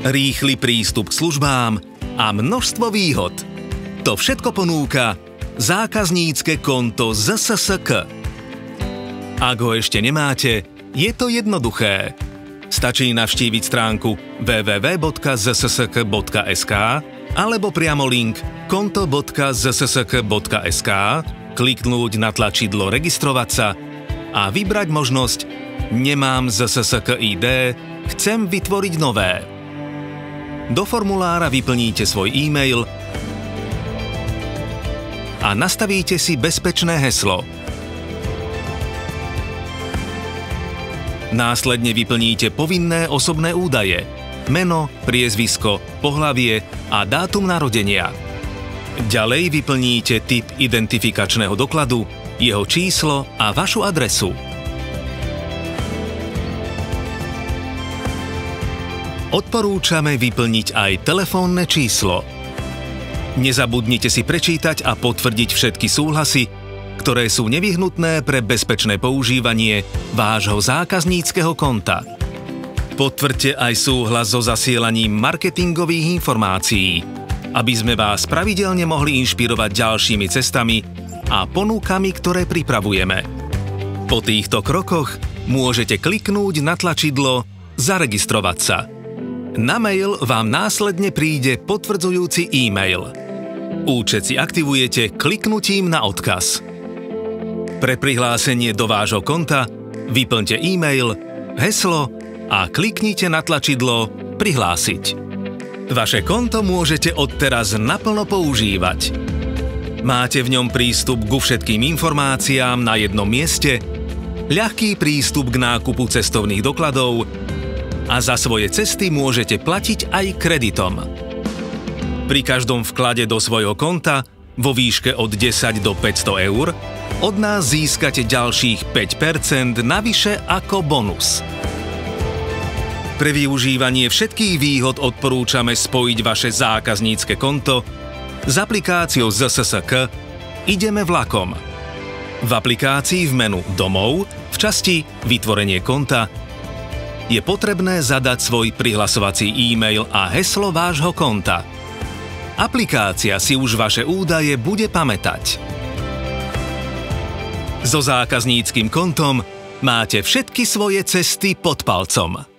rýchly prístup k službám a množstvo výhod. To všetko ponúka zákaznícke konto ZSSK. Ak ho ešte nemáte, je to jednoduché. Stačí navštíviť stránku www.zssk.sk alebo priamo link konto.zssk.sk, kliknúť na tlačidlo Registrovať sa a vybrať možnosť Nemám ZSSK ID, chcem vytvoriť nové. Do formulára vyplníte svoj e-mail a nastavíte si bezpečné heslo. Následne vyplníte povinné osobné údaje, meno, priezvisko, pohlavie a dátum narodenia. Ďalej vyplníte typ identifikačného dokladu, jeho číslo a vašu adresu. Odporúčame vyplniť aj telefónne číslo. Nezabudnite si prečítať a potvrdiť všetky súhlasy, ktoré sú nevyhnutné pre bezpečné používanie vášho zákazníckeho konta. Potvrďte aj súhlas so zasielaním marketingových informácií, aby sme vás pravidelne mohli inšpirovať ďalšími cestami a ponúkami, ktoré pripravujeme. Po týchto krokoch môžete kliknúť na tlačidlo Zaregistrovať sa. Na mail vám následne príde potvrdzujúci e-mail. Účet si aktivujete kliknutím na odkaz. Pre prihlásenie do vášho konta vyplňte e-mail, heslo a kliknite na tlačidlo Prihlásiť. Vaše konto môžete odteraz naplno používať. Máte v ňom prístup ku všetkým informáciám na jednom mieste, ľahký prístup k nákupu cestovných dokladov a za svoje cesty môžete platiť aj kreditom. Pri každom vklade do svojho konta vo výške od 10 do 500 eur od nás získate ďalších 5% navyše ako bonus. Pre využívanie všetkých výhod odporúčame spojiť vaše zákaznícke konto s aplikáciou ZSSK Ideme vlakom. V aplikácii v menu Domov v časti Vytvorenie konta je potrebné zadať svoj prihlasovací e-mail a heslo vášho konta. Aplikácia si už vaše údaje bude pamätať. So zákazníckym kontom máte všetky svoje cesty pod palcom.